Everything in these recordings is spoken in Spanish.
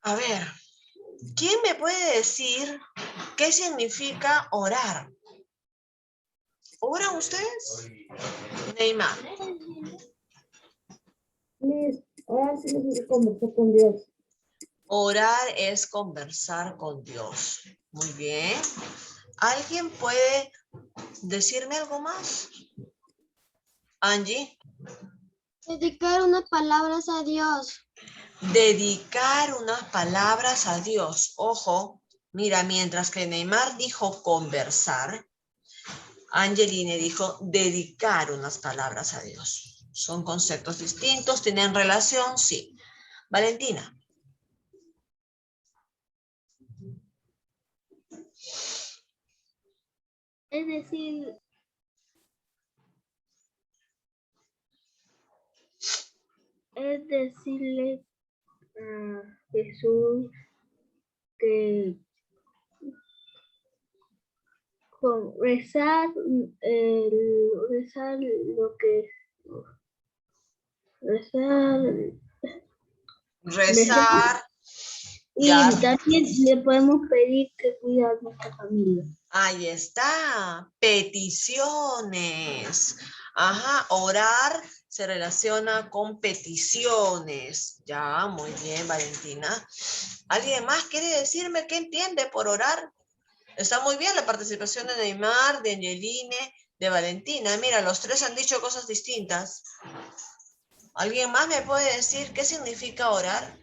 A ver, ¿quién me puede decir qué significa orar? ¿Oran ustedes? Neymar. Orar significa conversar con Dios. Orar es conversar con Dios. Muy bien. ¿Alguien puede decirme algo más? Angie. Dedicar unas palabras a Dios. Dedicar unas palabras a Dios. Ojo, mira, mientras que Neymar dijo conversar, Angeline dijo dedicar unas palabras a Dios. Son conceptos distintos, ¿tienen relación? Sí. Valentina. Es decir, decirle a Jesús que con rezar, rezar lo que rezar, Rezar. y Ya. también le podemos pedir que cuide a nuestra familia. Ahí está. Peticiones. Ajá, orar se relaciona con peticiones. Ya, muy bien, Valentina. ¿Alguien más quiere decirme qué entiende por orar? Está muy bien la participación de Neymar, de Angeline, de Valentina. Mira, los tres han dicho cosas distintas. ¿Alguien más me puede decir qué significa orar?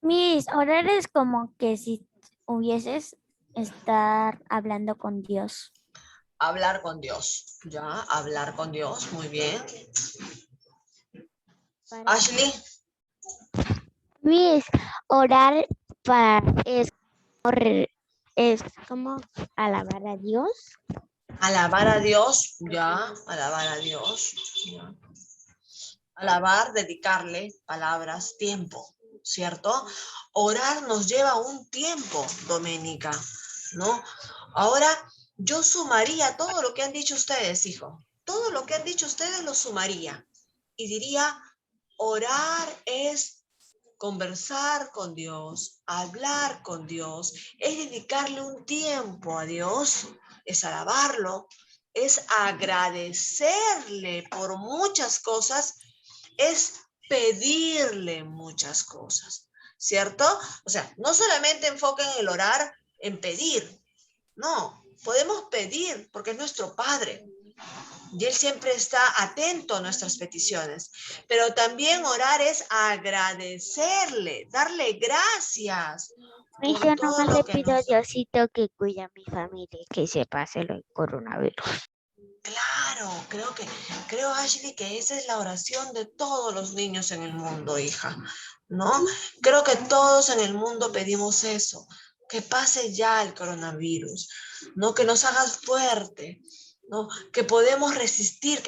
Mis, orar es como que si hubieses estar hablando con Dios. Hablar con Dios. Ya, hablar con Dios. Muy bien. Ashley. Mis, orar es como alabar a Dios. Alabar a Dios. Ya, alabar a Dios. Ya. Alabar, dedicarle palabras, tiempo, ¿cierto? Orar nos lleva un tiempo, Doménica, ¿no? Ahora, yo sumaría todo lo que han dicho ustedes, hijo. Todo lo que han dicho ustedes lo sumaría. Y diría, orar es conversar con Dios, hablar con Dios, es dedicarle un tiempo a Dios, es alabarlo, es agradecerle por muchas cosas, es pedirle muchas cosas, ¿cierto? O sea, no solamente enfoquen el orar en pedir, no, podemos pedir porque es nuestro Padre y Él siempre está atento a nuestras peticiones, pero también orar es agradecerle, darle gracias por Yo todo nomás lo le que pido a nos... Diosito que cuide a mi familia y que se pase el coronavirus. Claro, creo, Ashley, que esa es la oración de todos los niños en el mundo, hija, ¿no? Creo que todos en el mundo pedimos eso, que pase ya el coronavirus, ¿no? Que nos hagas fuerte, ¿no? Que podamos resistir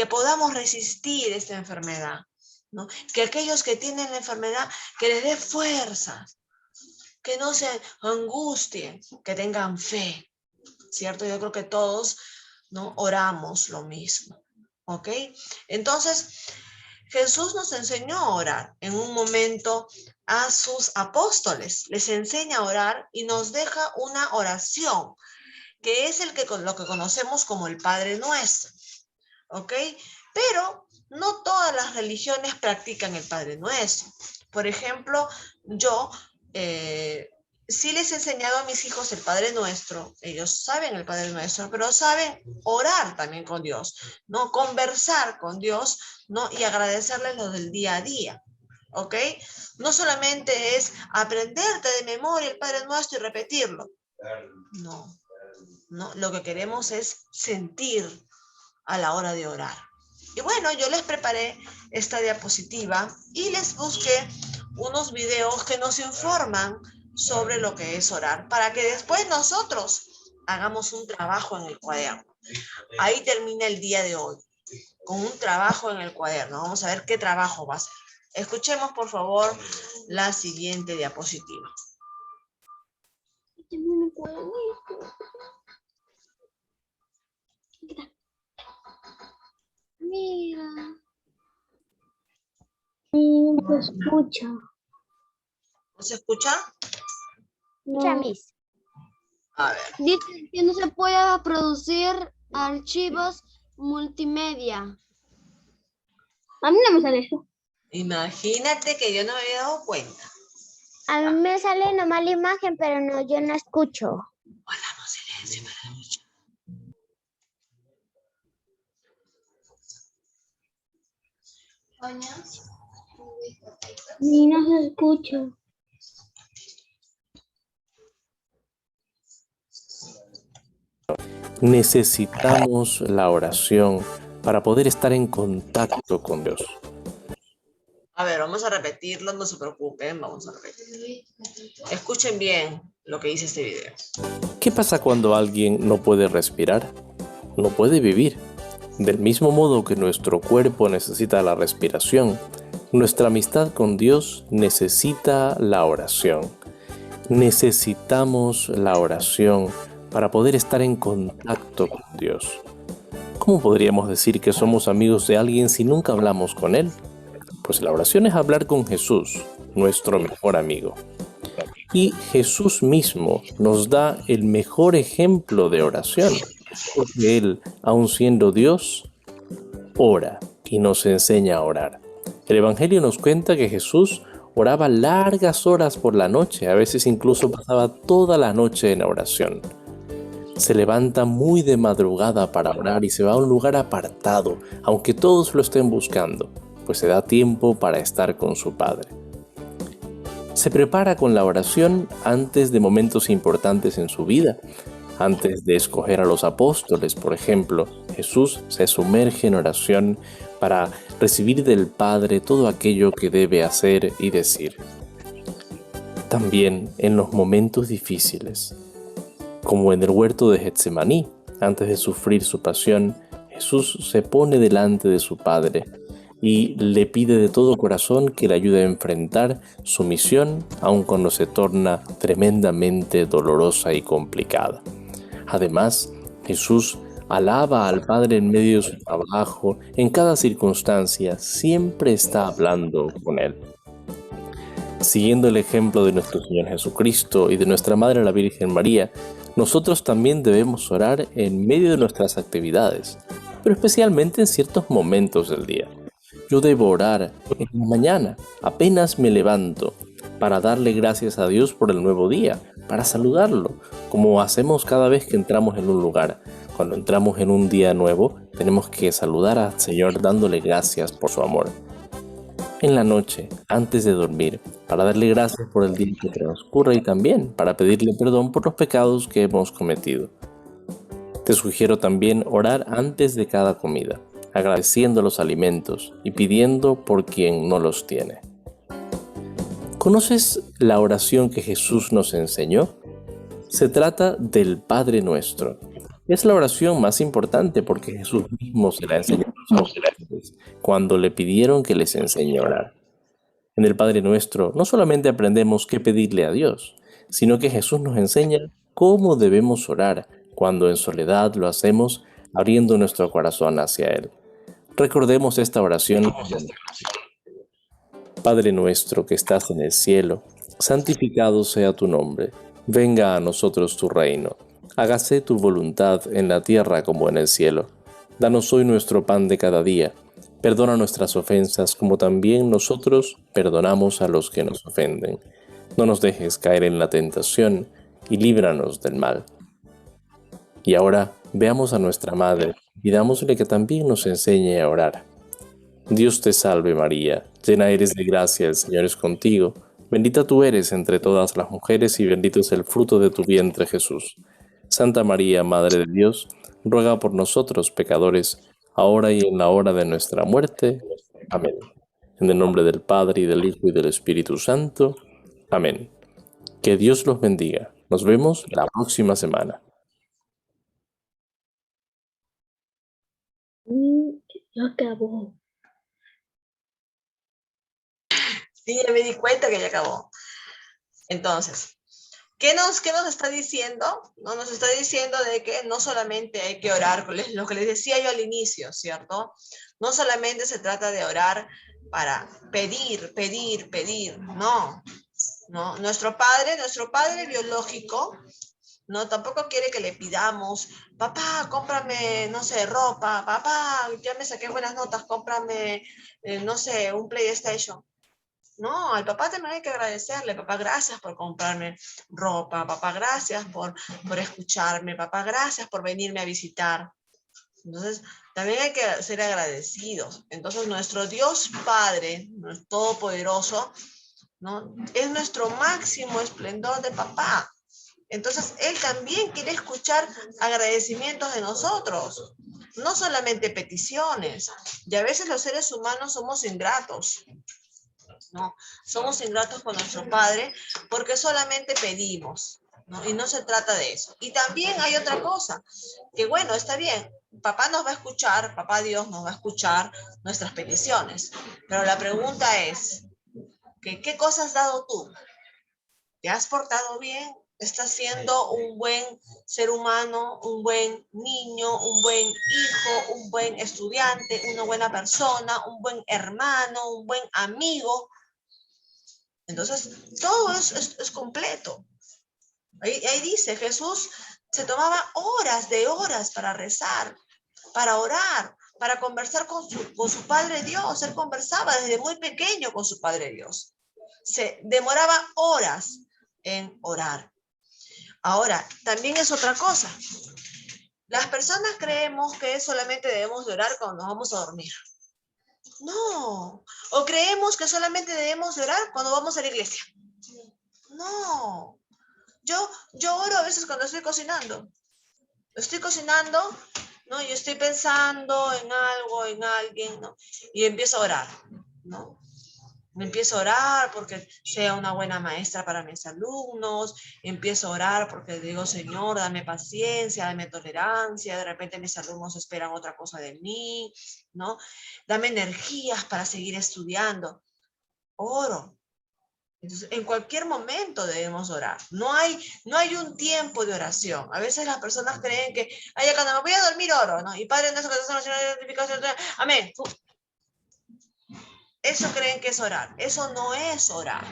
esta enfermedad, ¿no? Que aquellos que tienen la enfermedad, que les dé fuerzas, que no se angustien, que tengan fe, ¿cierto? Yo creo que todos, ¿no? Oramos lo mismo, ¿ok? Entonces, Jesús nos enseñó a orar en un momento a sus apóstoles, les enseña a orar y nos deja una oración, que es lo que conocemos como el Padre Nuestro, ¿ok? Pero no todas las religiones practican el Padre Nuestro. Por ejemplo, yo sí les he enseñado a mis hijos el Padre Nuestro, ellos saben el Padre Nuestro, pero saben orar también con Dios, ¿no? Conversar con Dios, ¿no? Y agradecerles lo del día a día, ¿ok? No solamente es aprenderte de memoria el Padre Nuestro y repetirlo, no, no, lo que queremos es sentir a la hora de orar. Y bueno, yo les preparé esta diapositiva y les busqué unos videos que nos informan sobre lo que es orar, para que después nosotros hagamos un trabajo en el cuaderno. Ahí termina el día de hoy, con un trabajo en el cuaderno. Vamos a ver qué trabajo va a ser. Escuchemos, por favor, la siguiente diapositiva. Mira. se escucha. ¿No se escucha? No. A ver. Dice que no se puede producir archivos multimedia. A mí no me sale eso. Imagínate que yo no me había dado cuenta. A mí me sale nomás la imagen, pero no, yo no escucho. Guardamos silencio para escuchar. Y no se escucha. Necesitamos la oración para poder estar en contacto con Dios. A ver, vamos a repetirlo, no se preocupen, vamos a repetir. Escuchen bien lo que dice este video. ¿Qué pasa cuando alguien no puede respirar? No puede vivir. Del mismo modo que nuestro cuerpo necesita la respiración, nuestra amistad con Dios necesita la oración. Necesitamos la oración para poder estar en contacto con Dios. ¿Cómo podríamos decir que somos amigos de alguien si nunca hablamos con él? Pues la oración es hablar con Jesús, nuestro mejor amigo. Y Jesús mismo nos da el mejor ejemplo de oración, porque Él, aun siendo Dios, ora y nos enseña a orar. El Evangelio nos cuenta que Jesús oraba largas horas por la noche, a veces incluso pasaba toda la noche en oración. Se levanta muy de madrugada para orar y se va a un lugar apartado, aunque todos lo estén buscando, pues se da tiempo para estar con su Padre. Se prepara con la oración antes de momentos importantes en su vida. Antes de escoger a los apóstoles, por ejemplo, Jesús se sumerge en oración para recibir del Padre todo aquello que debe hacer y decir. También en los momentos difíciles, como en el huerto de Getsemaní, antes de sufrir su pasión, Jesús se pone delante de su Padre y le pide de todo corazón que le ayude a enfrentar su misión, aun cuando se torna tremendamente dolorosa y complicada. Además, Jesús alaba al Padre en medio de su trabajo, en cada circunstancia, siempre está hablando con Él. Siguiendo el ejemplo de nuestro Señor Jesucristo y de nuestra Madre la Virgen María, nosotros también debemos orar en medio de nuestras actividades, pero especialmente en ciertos momentos del día. Yo debo orar en la mañana, apenas me levanto, para darle gracias a Dios por el nuevo día, para saludarlo, como hacemos cada vez que entramos en un lugar. Cuando entramos en un día nuevo, tenemos que saludar al Señor dándole gracias por su amor. En la noche, antes de dormir, para darle gracias por el día que transcurre y también para pedirle perdón por los pecados que hemos cometido. Te sugiero también orar antes de cada comida, agradeciendo los alimentos y pidiendo por quien no los tiene. ¿Conoces la oración que Jesús nos enseñó? Se trata del Padre Nuestro. Es la oración más importante porque Jesús mismo se la enseñó a los apóstoles cuando le pidieron que les enseñe a orar. En el Padre Nuestro no solamente aprendemos qué pedirle a Dios, sino que Jesús nos enseña cómo debemos orar cuando en soledad lo hacemos abriendo nuestro corazón hacia Él. Recordemos esta oración. Padre nuestro que estás en el cielo, santificado sea tu nombre. Venga a nosotros tu reino. Hágase tu voluntad en la tierra como en el cielo. Danos hoy nuestro pan de cada día. Perdona nuestras ofensas como también nosotros perdonamos a los que nos ofenden. No nos dejes caer en la tentación y líbranos del mal. Y ahora veamos a nuestra Madre y pidámosle que también nos enseñe a orar. Dios te salve María, llena eres de gracia, el Señor es contigo. Bendita tú eres entre todas las mujeres y bendito es el fruto de tu vientre Jesús. Santa María, Madre de Dios, ruega por nosotros pecadores, ahora y en la hora de nuestra muerte. Amén. En el nombre del Padre, y del Hijo, y del Espíritu Santo. Amén. Que Dios los bendiga. Nos vemos la próxima semana. Ya acabó. Sí, ya me di cuenta que ya acabó. Entonces, ¿Qué nos está diciendo? ¿No? Nos está diciendo de que no solamente hay que orar, lo que les decía yo al inicio, ¿cierto? No solamente se trata de orar para pedir, no. No, nuestro padre biológico, no, tampoco quiere que le pidamos, papá, cómprame, no sé, ropa, papá, ya me saqué buenas notas, cómprame, no sé, un PlayStation. No, al papá también hay que agradecerle, papá, gracias por comprarme ropa, papá, gracias por escucharme, papá, gracias por venirme a visitar. Entonces, también hay que ser agradecidos. Entonces, nuestro Dios Padre, Todopoderoso, ¿no? Es nuestro máximo esplendor de papá. Entonces, Él también quiere escuchar agradecimientos de nosotros, no solamente peticiones. Y a veces los seres humanos somos ingratos, ¿no? Somos ingratos con nuestro Padre porque solamente pedimos, ¿no? Y no se trata de eso. Y también hay otra cosa, que bueno, está bien, papá nos va a escuchar, papá Dios nos va a escuchar nuestras peticiones, pero la pregunta es, ¿qué cosas has dado tú? ¿Te has portado bien? ¿Estás siendo un buen ser humano, un buen niño, un buen hijo, un buen estudiante, una buena persona, un buen hermano, un buen amigo? Entonces, todo es completo. Ahí dice, Jesús se tomaba horas de horas para rezar, para orar, para conversar con su Padre Dios. Él conversaba desde muy pequeño con su Padre Dios. Se demoraba horas en orar. Ahora, también es otra cosa. Las personas creemos que solamente debemos de orar cuando nos vamos a dormir. No. O creemos que solamente debemos de orar cuando vamos a la iglesia. No. Yo oro a veces cuando estoy cocinando. Estoy cocinando, ¿no? Y estoy pensando en algo, en alguien, ¿no? Y empiezo a orar, ¿no? Me empiezo a orar porque sea una buena maestra para mis alumnos, empiezo a orar porque digo, Señor, dame paciencia, dame tolerancia, de repente mis alumnos esperan otra cosa de mí, ¿no? Dame energías para seguir estudiando. Oro. Entonces, en cualquier momento debemos orar. No hay un tiempo de oración. A veces las personas creen que, ay, cuando me voy a dormir oro, ¿no? Y Padre nuestro que estás en la identificación, amén. Eso creen que es orar. Eso no es orar.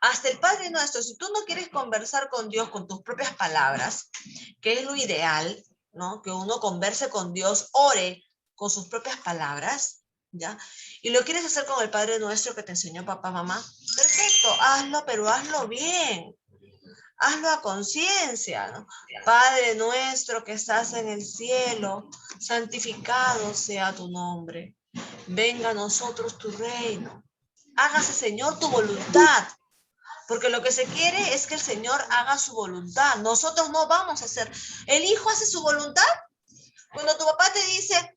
Hasta el Padre Nuestro, si tú no quieres conversar con Dios con tus propias palabras, que es lo ideal, ¿no? Que uno converse con Dios, ore con sus propias palabras, ¿ya? Y lo quieres hacer con el Padre Nuestro que te enseñó papá, mamá, perfecto, hazlo, pero hazlo bien. Hazlo a conciencia, ¿no? Padre Nuestro que estás en el cielo, santificado sea tu nombre. Venga a nosotros tu reino. Hágase, Señor, tu voluntad. Porque lo que se quiere es que el Señor haga su voluntad. Nosotros no vamos a hacer. ¿El hijo hace su voluntad? Cuando tu papá te dice,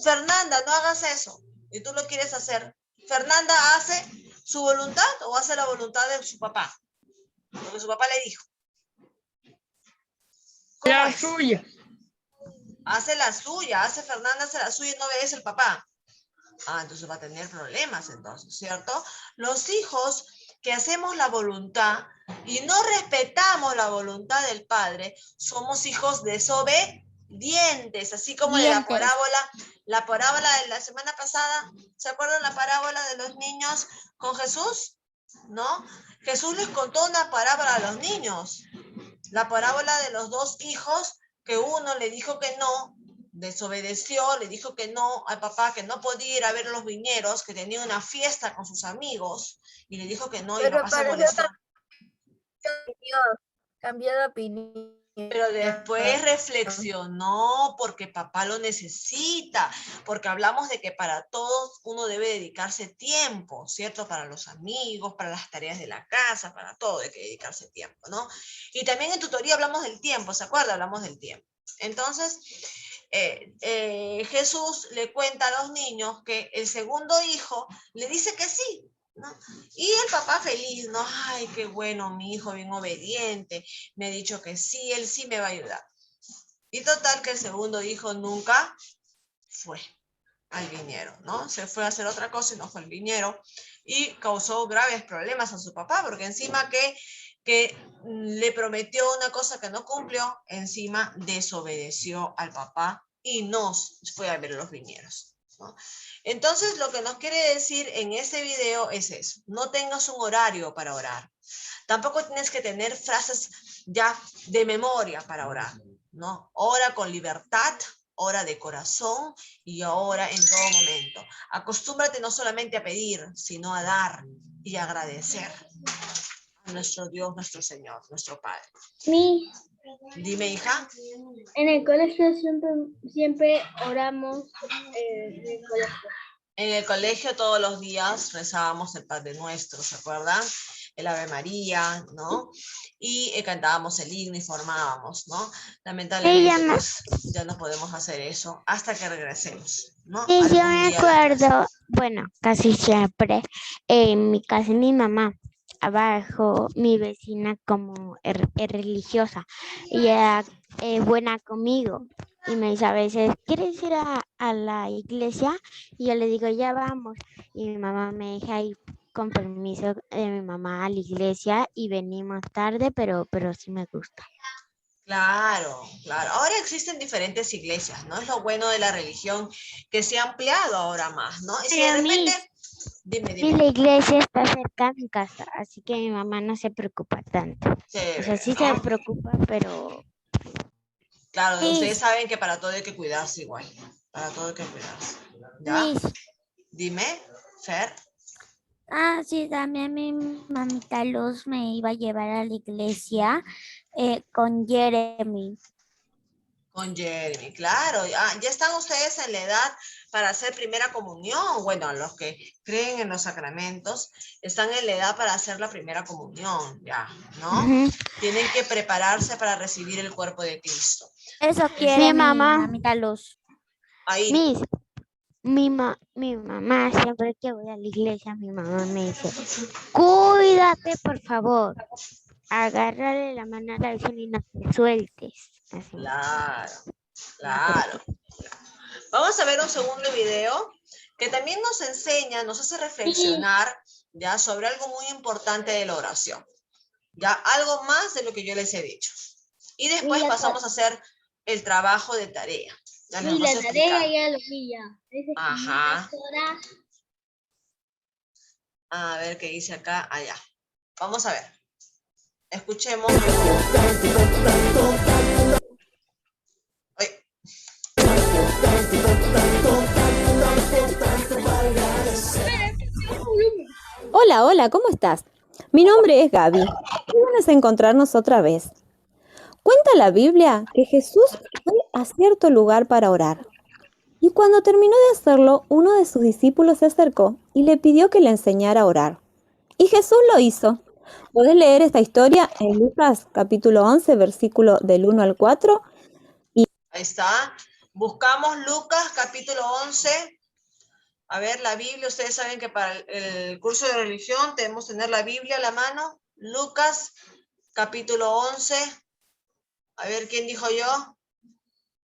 Fernanda, no hagas eso, y tú lo quieres hacer, ¿Fernanda hace su voluntad o hace la voluntad de su papá? Lo que su papá le dijo. La es? suya. Hace la suya, Fernanda hace la suya y no obedece el papá. Ah, entonces va a tener problemas entonces, ¿cierto? Los hijos que hacemos la voluntad y no respetamos la voluntad del padre, somos hijos desobedientes, así como de la parábola de la semana pasada. ¿Se acuerdan la parábola de los niños con Jesús? ¿No? Jesús les contó una parábola a los niños, la parábola de los dos hijos que uno le dijo que no, desobedeció, le dijo que no al papá, que no podía ir a ver los viñeros, que tenía una fiesta con sus amigos, y le dijo que no, y el papá se molestó. Cambió de opinión. Pero después reflexionó porque papá lo necesita, porque hablamos de que para todos uno debe dedicarse tiempo, ¿cierto? Para los amigos, para las tareas de la casa, para todo hay que dedicarse tiempo, ¿no? Y también en tutoría hablamos del tiempo, ¿se acuerda? Hablamos del tiempo. Entonces, Jesús le cuenta a los niños que el segundo hijo le dice que sí, ¿no? Y el papá feliz, ¿no? Ay, qué bueno, mi hijo bien obediente, me ha dicho que sí, él sí me va a ayudar. Y total que el segundo hijo nunca fue al viñero, ¿no? Se fue a hacer otra cosa y no fue al viñero y causó graves problemas a su papá, porque encima que que le prometió una cosa que no cumplió, encima desobedeció al papá y no fue a ver los viñedos, ¿no? Entonces, lo que nos quiere decir en este video es eso. No tengas un horario para orar. Tampoco tienes que tener frases ya de memoria para orar, ¿no? Ora con libertad, ora de corazón y ora en todo momento. Acostúmbrate no solamente a pedir, sino a dar y agradecer a nuestro Dios, nuestro Señor, nuestro Padre. Dime, hija. En el colegio siempre oramos en el colegio. En el colegio todos los días rezábamos el Padre Nuestro, ¿se acuerdan? El Ave María, ¿no? Y cantábamos el himno y formábamos, ¿no? Lamentablemente, pues, ya no podemos hacer eso hasta que regresemos, ¿no? Sí, yo Algún me día a la clase. acuerdo, bueno, casi siempre, en mi casa mi mamá, abajo, mi vecina como es religiosa y ella es buena conmigo y me dice a veces, ¿quieres ir a la iglesia? Y yo le digo, ya vamos. Y mi mamá me deja ir con permiso de mi mamá a la iglesia y venimos tarde, pero sí me gusta. Claro, claro. Ahora existen diferentes iglesias, ¿no? Es lo bueno de la religión que se ha ampliado ahora más, ¿no? Y si de Pero repente... Dime, y dime. la iglesia está cerca de mi casa, así que mi mamá no se preocupa tanto. O sea, Chévere, sí ¿no? se preocupa, pero Claro, Miss, ustedes saben que para todo hay que cuidarse igual. Para todo hay que cuidarse. ¿Ya? Miss. Dime, Fer. Ah, sí, también mi mamita Luz me iba a llevar a la iglesia con Jeremy. Con Jeremy, claro. Ya están ustedes en la edad para hacer primera comunión. Bueno, los que creen en los sacramentos están en la edad para hacer la primera comunión, ya, ¿no? Tienen que prepararse para recibir el cuerpo de Cristo. Eso quiere mi mamá. mamita Luz. Ahí, mi mamá, siempre que voy a la iglesia, mi mamá me dice, cuídate, por favor. Agárrale la mano a la Virgen y no te sueltes. Así. claro, claro. Vamos a ver un segundo video que también nos enseña, nos hace reflexionar ya sobre algo muy importante de la oración. Ya algo más de lo que yo les he dicho. Y después pasamos a hacer el trabajo de tarea. Ya les Sí, vamos la a tarea explicar. ya lo vi ya. Ajá. A ver qué dice acá, allá. Vamos a ver. Escuchemos. Ay. Hola, hola, ¿cómo estás? Mi nombre es Gaby. Qué bueno es encontrarnos otra vez. Cuenta la Biblia que Jesús fue a cierto lugar para orar. Y cuando terminó de hacerlo, uno de sus discípulos se acercó y le pidió que le enseñara a orar. Y Jesús lo hizo. Podés leer esta historia en Lucas capítulo 11, versículo del 1 al 4. Ahí está. Buscamos Lucas capítulo 11. A ver, la Biblia, ustedes saben que para el curso de religión debemos tener la Biblia a la mano. Lucas capítulo 11. A ver, ¿quién dijo yo?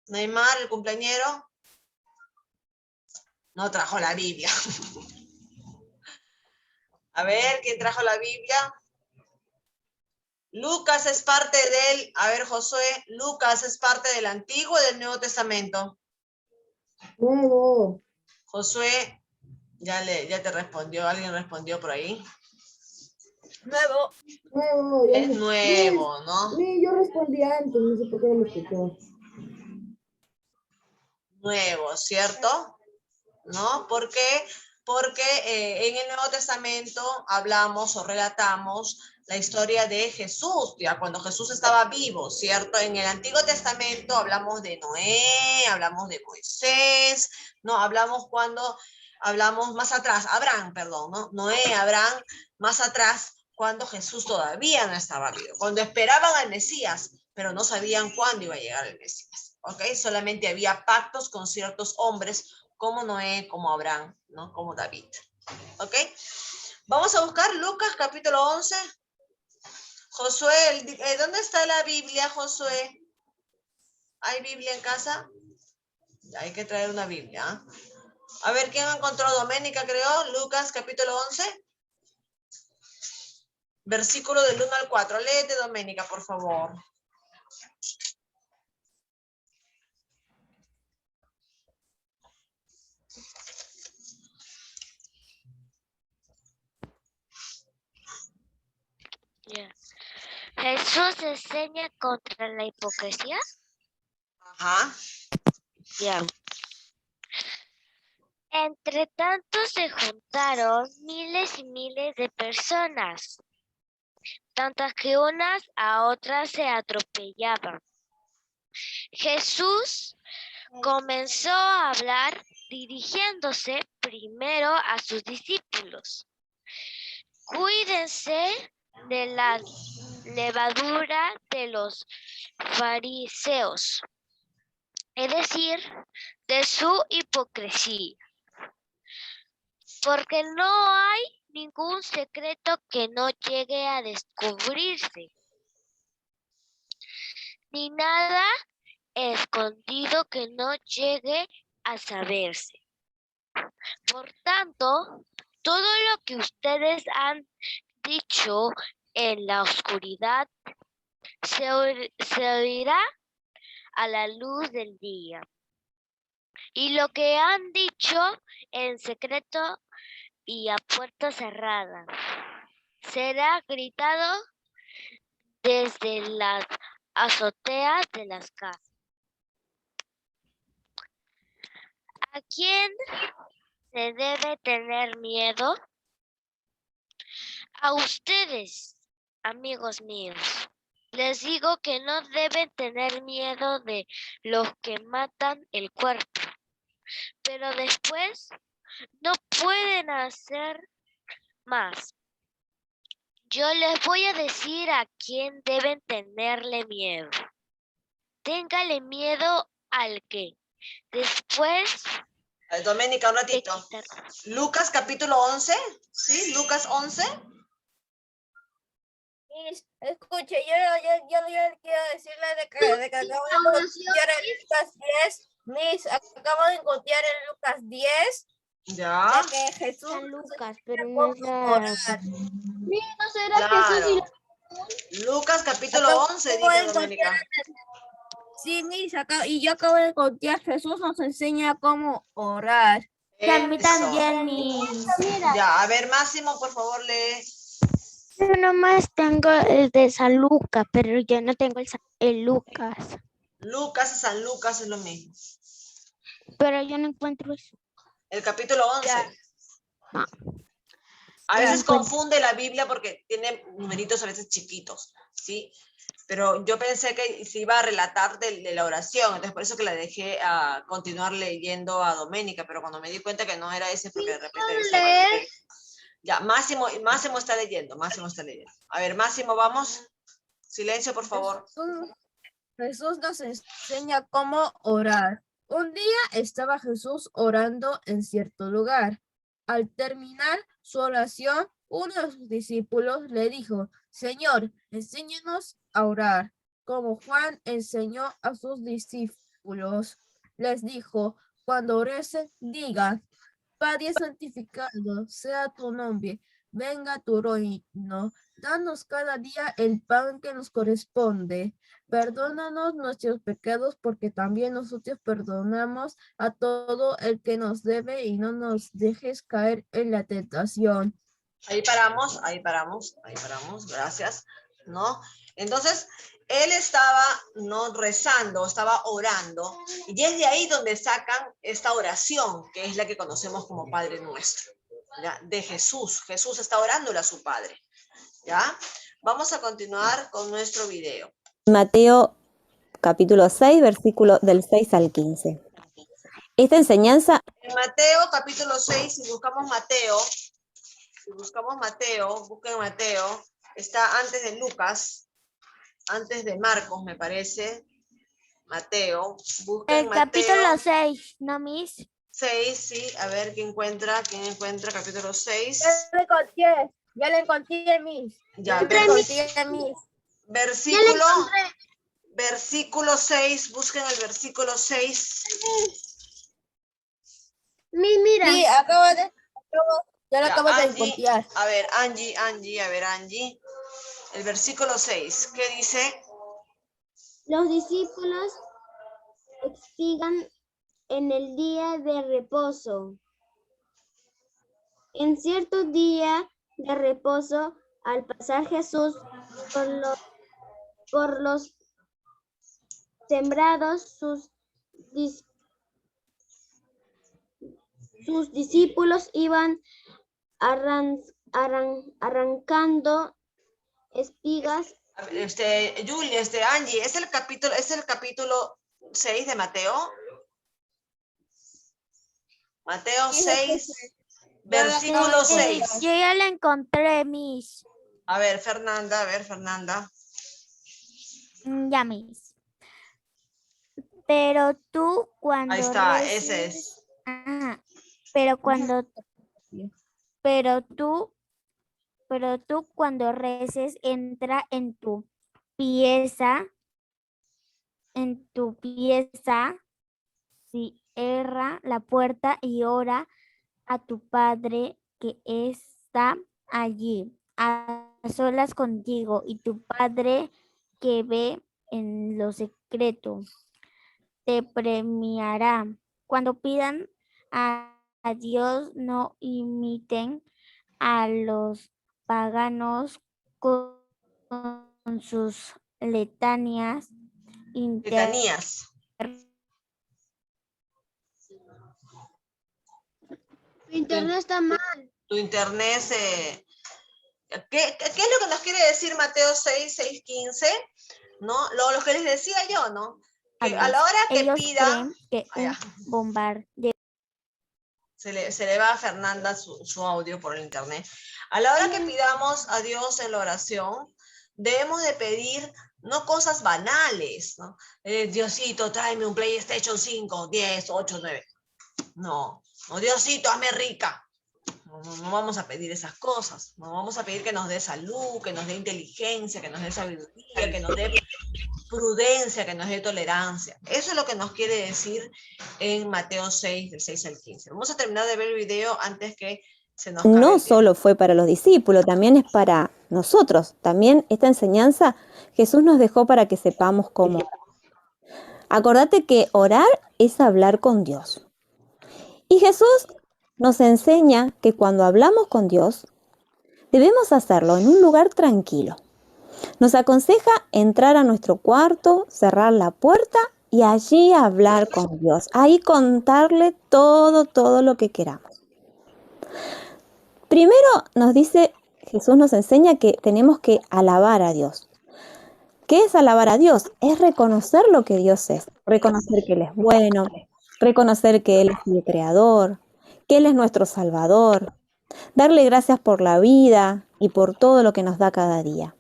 Neymar, el cumpleañero. No trajo la Biblia. A ver, ¿quién trajo la Biblia? Lucas es parte del, a ver, Josué, Lucas es parte del Antiguo y del Nuevo Testamento. Nuevo. Josué, ya te respondió, alguien respondió por ahí. Nuevo. Nuevo. Ya Es nuevo, ¿no? Sí, yo respondí antes, no sé por qué no me escuchó. Nuevo, ¿cierto? ¿No? ¿Por qué? Porque en el Nuevo Testamento hablamos o relatamos la historia de Jesús, ya cuando Jesús estaba vivo, ¿cierto? En el Antiguo Testamento hablamos de Noé, hablamos de Moisés, ¿no? Hablamos más atrás, Abraham, perdón, ¿no? Noé, Abraham, más atrás, cuando Jesús todavía no estaba vivo, cuando esperaban al Mesías, pero no sabían cuándo iba a llegar el Mesías, ¿ok? Solamente había pactos con ciertos hombres, como Noé, como Abraham, ¿no? Como David, ¿ok? Vamos a buscar Lucas capítulo 11. Josué, ¿dónde está la Biblia, Josué? ¿Hay Biblia en casa? Hay que traer una Biblia. ¿Eh? A ver, ¿quién encontró? Doménica, creo. Lucas capítulo 11. Versículo del 1 al 4. Léete, Doménica, por favor. Ya. Jesús enseña contra la hipocresía. Ajá. Ya. Entre tanto se juntaron miles y miles de personas, tantas que unas a otras se atropellaban. Jesús comenzó a hablar dirigiéndose primero a sus discípulos. Cuídense de la levadura de los fariseos, es decir, de su hipocresía, porque no hay ningún secreto que no llegue a descubrirse, ni nada escondido que no llegue a saberse. Por tanto, todo lo que ustedes han dicho en la oscuridad se oirá a la luz del día. Y lo que han dicho en secreto y a puerta cerrada será gritado desde las azoteas de las casas. ¿A quién se debe tener miedo? A ustedes, amigos míos. Les digo que no deben tener miedo de los que matan el cuerpo, pero después no pueden hacer más. Yo les voy a decir a quién deben tenerle miedo. Téngale miedo al que después Doménica, un de ratito. quitar. Lucas capítulo 11, ¿sí? Lucas 11. Escuche, yo quiero decirle de que acabo de encontrar en Lucas 10. Miss, acabo de encontrar en Lucas 10 Ya. de que Jesús San Lucas, pero no cómo es la... orar. ¿No será Claro. Jesús Lucas capítulo Acabo 11, de dice encontrar- Doménica. Sí, Miss, y yo acabo de encontrar Jesús nos enseña cómo orar. Y a mí Eso. también, mis. Ya, a ver, Máximo, por favor, lee. Yo nomás tengo el de San Lucas, pero yo no tengo el Lucas. Lucas y San Lucas es lo mismo. Pero yo no encuentro eso. El capítulo 11. Ya. No. A Ya veces encuentro. confunde la Biblia porque tiene numeritos a veces chiquitos, ¿sí? Pero yo pensé que se iba a relatar de la oración, entonces por eso que la dejé a continuar leyendo a Doménica, pero cuando me di cuenta que no era ese, porque de repente... leer? Ya, Máximo está leyendo, Máximo está leyendo. A ver, Máximo, vamos. Silencio, por favor. Jesús nos enseña cómo orar. Un día estaba Jesús orando en cierto lugar. Al terminar su oración, uno de sus discípulos le dijo, Señor, enséñanos a orar, como Juan enseñó a sus discípulos. Les dijo, cuando oresen, digan, Padre santificado sea tu nombre, venga tu reino, danos cada día el pan que nos corresponde. Perdónanos nuestros pecados porque también nosotros perdonamos a todo el que nos debe y no nos dejes caer en la tentación. Ahí paramos, gracias, ¿no? Entonces, él estaba, no rezando, estaba orando, y es de ahí donde sacan esta oración, que es la que conocemos como Padre Nuestro, ¿ya? De Jesús. Jesús está orándole a su Padre, ¿ya? Vamos a continuar con nuestro video. Mateo capítulo 6, versículo del 6 al 15. Esta enseñanza En Mateo capítulo 6, si buscamos Mateo, busquen Mateo, está antes de Lucas, antes de Marcos, me parece. Mateo, busquen El Mateo capítulo 6, ¿no, mis? 6, sí, a ver quién encuentra capítulo 6. Ya le encontré, Miss. Ya, versículo 6, busquen el versículo 6. Mira. Sí, ya lo acabo de Angie, encontrar. a ver, Angie. El versículo 6, ¿qué dice? Los discípulos espigan en el día de reposo. En cierto día de reposo, al pasar Jesús por los sembrados, sus discípulos iban arrancando espigas. Julia, Angie, ¿es el capítulo 6 de Mateo? Mateo 6, versículo 6. Yo ya la encontré, Miss. A ver, Fernanda. Ya, Miss. Pero tú cuando Ahí está, reces- ese es. Ajá. Pero tú cuando reces, entra en tu pieza, cierra la puerta y ora a tu Padre que está allí, a solas contigo, y tu Padre que ve en lo secreto te premiará. Cuando pidan a Dios, no imiten a los paganos con sus letanías. Letanías. Tu internet está mal. Tu internet se... ¿Qué es lo que nos quiere decir Mateo 6, 15? ¿No? Lo que les decía yo, ¿no? Que a la hora que Ellos pidan... creen que un bombardeo. Se le va a Fernanda su audio por el internet. A la hora que pidamos a Dios en la oración, debemos de pedir no cosas banales, ¿no? Diosito, tráeme un PlayStation 5, 10, 8, 9. No, Diosito, hazme rica. No vamos a pedir esas cosas. No vamos a pedir que nos dé salud, que nos dé inteligencia, que nos dé sabiduría, que nos dé prudencia, que nos dé tolerancia. Eso es lo que nos quiere decir en Mateo 6, del 6 al 15. Vamos a terminar de ver el video antes que se nos acabe el No tiempo. solo fue para los discípulos, también es para nosotros. También esta enseñanza Jesús nos dejó para que sepamos cómo. Acordate que orar es hablar con Dios. Y Jesús nos enseña que cuando hablamos con Dios, debemos hacerlo en un lugar tranquilo. Nos aconseja entrar a nuestro cuarto, cerrar la puerta y allí hablar con Dios. Ahí contarle todo lo que queramos. Primero Jesús nos enseña que tenemos que alabar a Dios. ¿Qué es alabar a Dios? Es reconocer lo que Dios es. Reconocer que Él es bueno, reconocer que Él es el Creador, que Él es nuestro Salvador. Darle gracias por la vida y por todo lo que nos da cada día.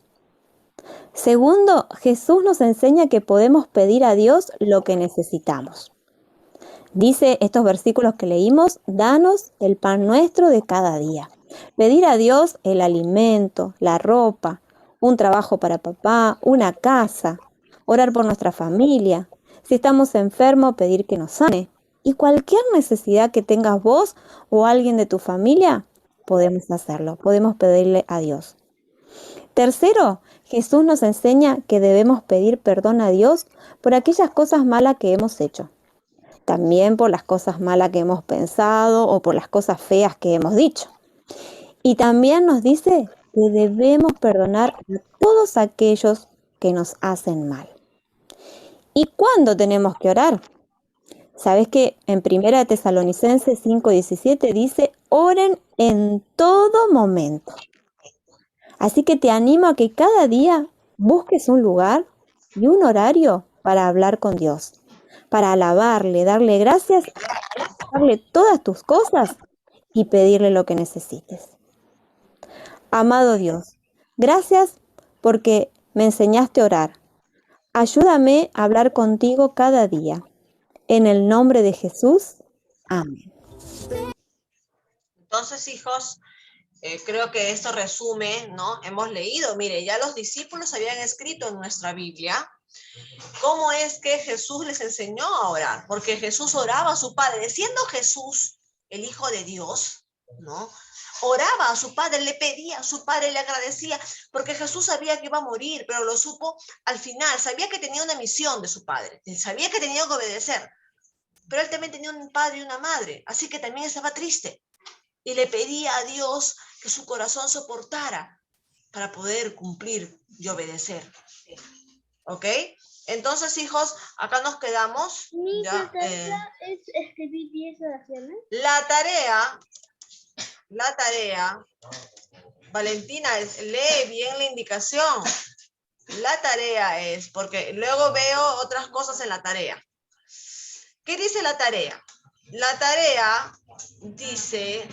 Segundo, Jesús nos enseña que podemos pedir a Dios lo que necesitamos. Dice estos versículos que leímos, danos el pan nuestro de cada día. Pedir a Dios el alimento, la ropa, un trabajo para papá, una casa, orar por nuestra familia. Si estamos enfermos, pedir que nos sane. Y cualquier necesidad que tengas vos o alguien de tu familia, podemos hacerlo, podemos pedirle a Dios. Tercero, Jesús nos enseña que debemos pedir perdón a Dios por aquellas cosas malas que hemos hecho. También por las cosas malas que hemos pensado o por las cosas feas que hemos dicho. Y también nos dice que debemos perdonar a todos aquellos que nos hacen mal. ¿Y cuándo tenemos que orar? ¿Sabes que en 1 Tesalonicenses 5:17 dice, oren en todo momento? Así que te animo a que cada día busques un lugar y un horario para hablar con Dios, para alabarle, darle gracias, darle todas tus cosas y pedirle lo que necesites. Amado Dios, gracias porque me enseñaste a orar. Ayúdame a hablar contigo cada día. En el nombre de Jesús. Amén. Entonces, hijos, creo que esto resume, ¿no? Hemos leído, mire, ya los discípulos habían escrito en nuestra Biblia cómo es que Jesús les enseñó a orar, porque Jesús oraba a su Padre. Siendo Jesús el Hijo de Dios, ¿no? Oraba a su padre, le pedía a su padre, le agradecía, porque Jesús sabía que iba a morir, pero lo supo al final, sabía que tenía una misión de su padre, sabía que tenía que obedecer, pero él también tenía un padre y una madre, así que también estaba triste, y le pedía a Dios que su corazón soportara para poder cumplir y obedecer. ¿Ok? Entonces, hijos, acá nos quedamos. Mi Ya, tarea es escribir 10 oraciones. la tarea, Valentina, lee bien la indicación. La tarea es, porque luego veo otras cosas en la tarea. ¿Qué dice la tarea? La tarea dice